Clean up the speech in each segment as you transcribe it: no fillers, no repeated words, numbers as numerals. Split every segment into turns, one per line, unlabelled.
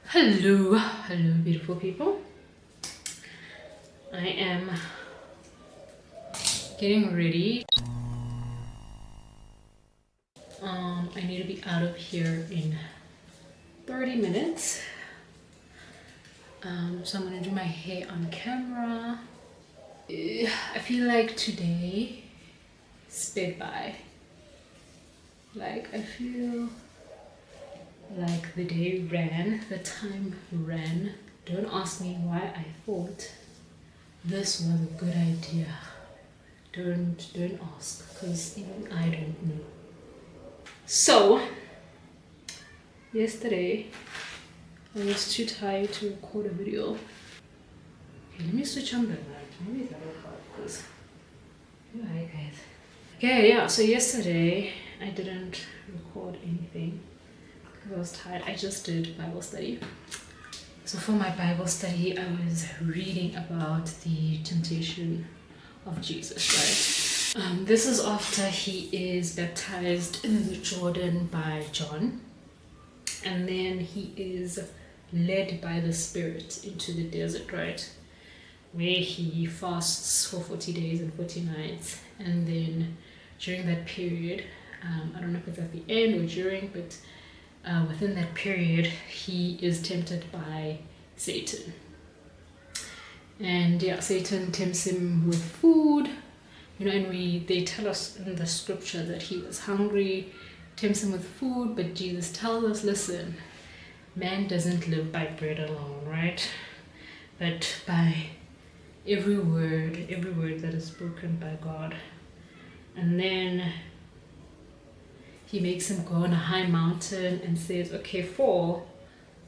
Hello, beautiful people. I am getting ready. I need to be out of here in 30 minutes. So I'm gonna do my hair on camera. I feel like today sped by. Like I feel like the day ran, the time ran. Don't ask me why I thought this was a good idea. Don't ask, because even I don't know. So yesterday I was too tired to record a video. Okay, let me switch on the light. Maybe that will help, because hi guys. Okay, yeah, so yesterday I didn't record anything because I was tired. I just did Bible study. So for my Bible study, I was reading about the temptation of Jesus, right? This is after he is baptized in the Jordan by John, and then he is led by the Spirit into the desert, right? Where he fasts for 40 days and 40 nights, and then during that period, I don't know if it's at the end or during, but within that period, he is tempted by Satan. And yeah, Satan tempts him with food, and they tell us in the scripture that he was hungry, tempts him with food, but Jesus tells us, listen, man doesn't live by bread alone, right? But by every word that is spoken by God. And then he makes him go on a high mountain and says, okay, fall,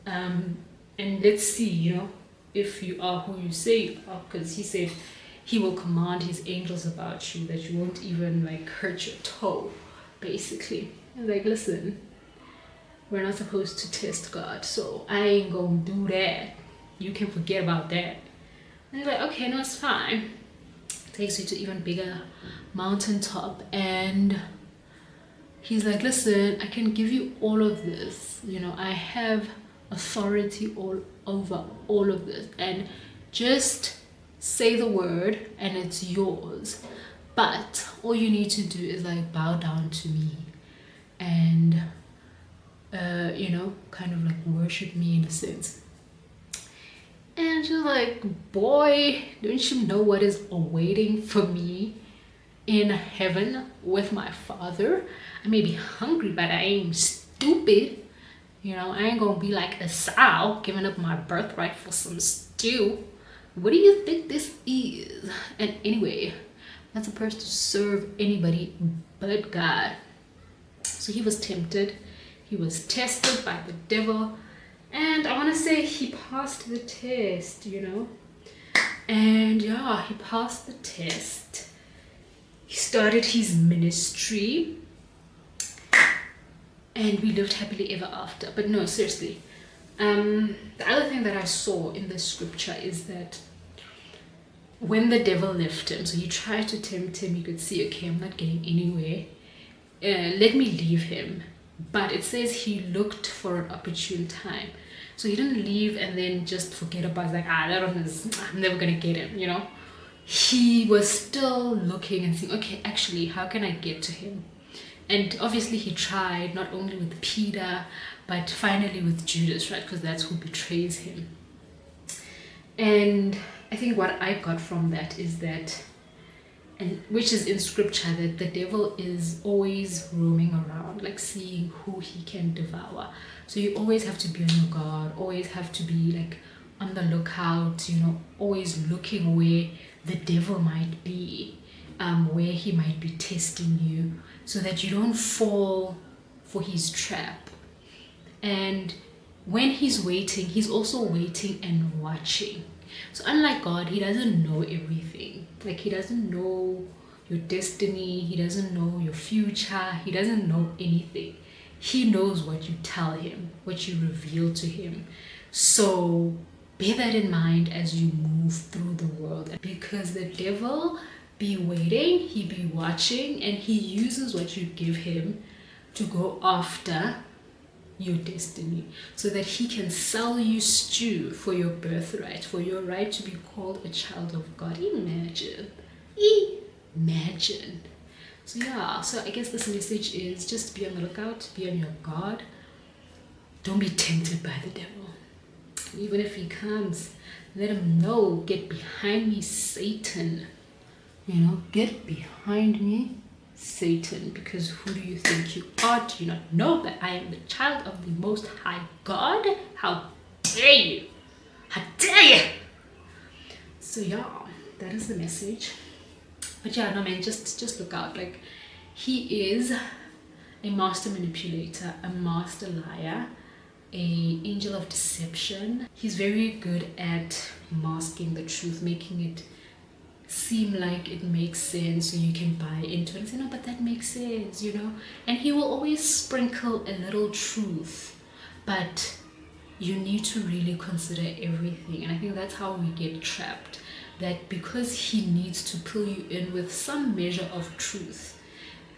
and let's see, if you are who you say you are, because he said he will command his angels about you that you won't even hurt your toe, basically. And listen, we're not supposed to test God, so I ain't gonna do that. You can forget about that. And he's like, okay, no, it's fine. Takes you to even bigger mountaintop, and he's like, listen, I can give you all of this. I have authority all over all of this, and just say the word and it's yours. But all you need to do is bow down to me and kind of worship me in a sense. And she's like, boy, don't you know what is awaiting for me in heaven with my Father? I may be hungry, but I ain't stupid. I ain't gonna be like a sow giving up my birthright for some stew. What do you think this is? And anyway, not supposed to serve anybody but God. So he was tempted, he was tested by the devil, and I want to say he passed the test, and yeah, he passed the test. He started his ministry, and we lived happily ever after. But no, seriously, the other thing that I saw in the scripture is that when the devil left him, so he tried to tempt him, you could see, okay, I'm not getting anywhere, let me leave him. But it says he looked for an opportune time. So he didn't leave and then just forget about it, that one is, I'm never gonna get him, He was still looking and saying, okay, actually, how can I get to him? And obviously he tried, not only with Peter, but finally with Judas, right? Because that's who betrays him. And I think what I got from that is that, and which is in scripture, that the devil is always roaming around, seeing who he can devour. So you always have to be on your guard, always have to be on the lookout, always looking where the devil might be, where he might be testing you, so that you don't fall for his trap. And when he's waiting, he's also waiting and watching. So unlike God, he doesn't know everything. He doesn't know your destiny, he doesn't know your future, he doesn't know anything. He knows what you tell him, what you reveal to him. So bear that in mind as you move through the world, because the devil be waiting, he be watching, and he uses what you give him to go after your destiny, so that he can sell you stew for your birthright, for your right to be called a child of God. Imagine. So yeah, so I guess this message is just be on the lookout, be on your guard. Don't be tempted by the devil. Even if he comes, let him know, get behind me, Satan. Get behind me, Satan, because who do you think you are? Do you not know that I am the child of the Most High God? How dare you? How dare you? So yeah, that is the message. But yeah, no man, just look out. Like, he is a master manipulator, a master liar, an angel of deception. He's very good at masking the truth, making it seem like it makes sense, so you can buy into it and say, no, but that makes sense, and he will always sprinkle a little truth, but you need to really consider everything. And I think that's how we get trapped, that because he needs to pull you in with some measure of truth,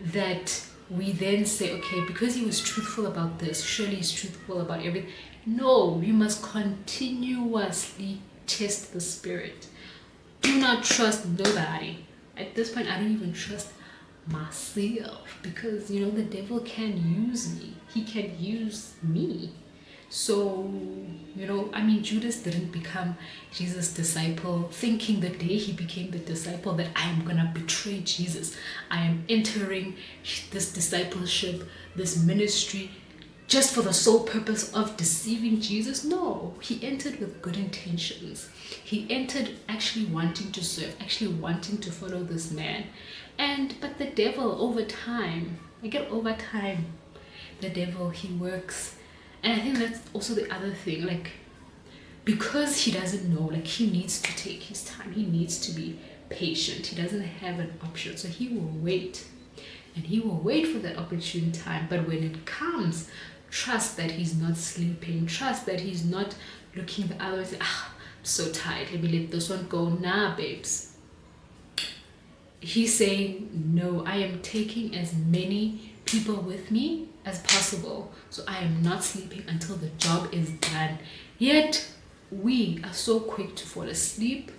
that we then say, okay, because he was truthful about this, surely he's truthful about everything. No, you must continuously test the spirit. Do not trust nobody. At this point, I don't even trust myself, because the devil can use me. He can use me. So Judas didn't become Jesus' disciple thinking the day he became the disciple that I am gonna betray Jesus, I am entering this discipleship, this ministry, just for the sole purpose of deceiving Jesus. No, he entered with good intentions. He entered actually wanting to serve, actually wanting to follow this man. But the devil, over time, the devil, he works. And I think that's also the other thing, like, because he doesn't know, like, he needs to take his time, he needs to be patient, he doesn't have an option, so he will wait, and he will wait for that opportune time. But when it comes, trust that he's not sleeping, trust that he's not looking the other way, I'm so tired, let me let this one go. Nah, babes, he's saying, no, I am taking as many people with me as possible, so I am not sleeping until the job is done. Yet we are so quick to fall asleep,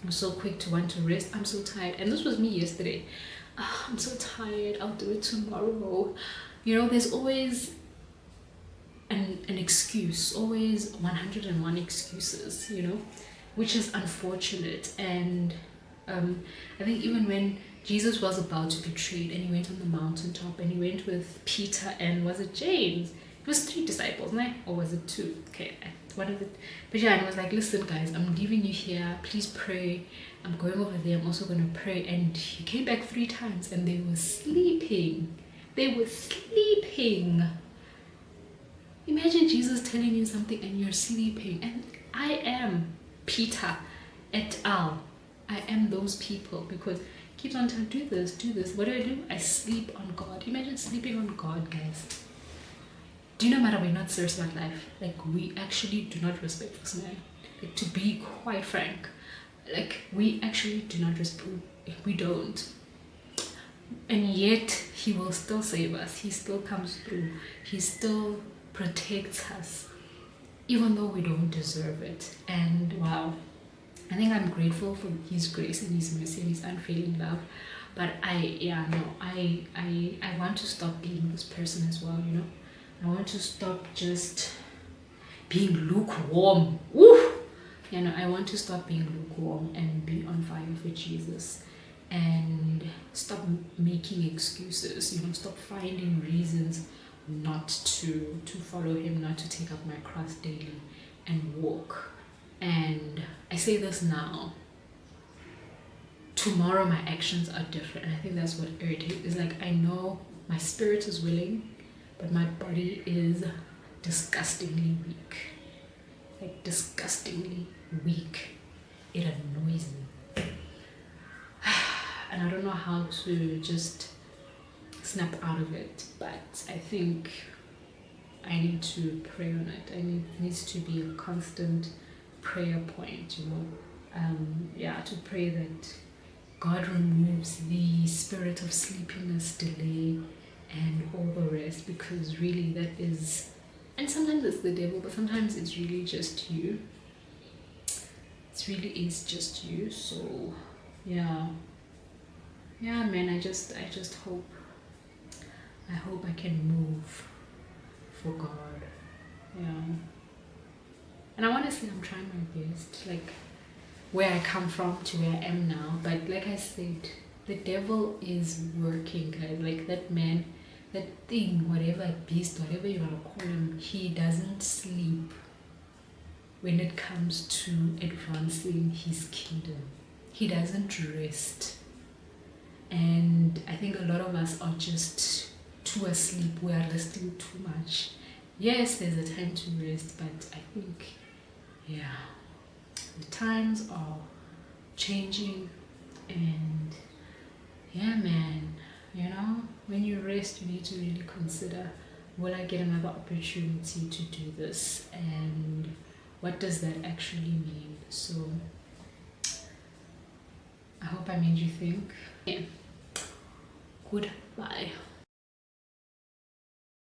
I'm so quick to want to rest. I'm so tired. And this was me yesterday. I'm so tired, I'll do it tomorrow. There's always an excuse, always 101 excuses, which is unfortunate. And I think even when Jesus was about to be betrayed and he went on the mountaintop and he went with Peter and, was it James? It was 3 disciples, no? Or was it 2? Okay, one of it. But yeah, and it was like, listen guys, I'm leaving you here, please pray. I'm going over there, I'm also going to pray. And he came back 3 times and they were sleeping. Imagine Jesus telling you something and you're sleeping. And I am Peter et al. I am those people, because keeps on telling, do this. What do? I sleep on God. Imagine sleeping on God, guys. Do you know, matter we're not serious about life, like, we actually do not respect this man. Like, to be quite frank, like, we actually do not respect, we don't. And yet he will still save us, he still comes through, he still protects us, even though we don't deserve it. And wow, I think I'm grateful for his grace and his mercy and his unfailing love. But I want to stop being this person as well, I want to stop just being lukewarm. Woo! I want to stop being lukewarm and be on fire for Jesus, and stop making excuses, stop finding reasons not to follow him, not to take up my cross daily and walk. And I say this now, tomorrow my actions are different. And I think that's what irritates. It's like, I know my spirit is willing, but my body is disgustingly weak. Like, disgustingly weak. It annoys me. And I don't know how to just snap out of it, but I think I need to pray on it. It needs to be a constant prayer point, to pray that God removes the spirit of sleepiness, delay, and all the rest, because really that is And sometimes it's the devil, but sometimes it's really just you. It really is just you. So yeah, man, I just hope I can move for God. Yeah. And I want to say I'm trying my best, like where I come from to where I am now. But like I said, the devil is working, guys. Like that man, that thing, whatever beast, whatever you want to call him, he doesn't sleep when it comes to advancing his kingdom. He doesn't rest. And I think a lot of us are just too asleep. We are resting too much. Yes, there's a time to rest, but I think, yeah, the times are changing. And yeah, man, you know, when you rest, you need to really consider, will I get another opportunity to do this? And what does that actually mean? So I hope I made you think. Yeah. Goodbye.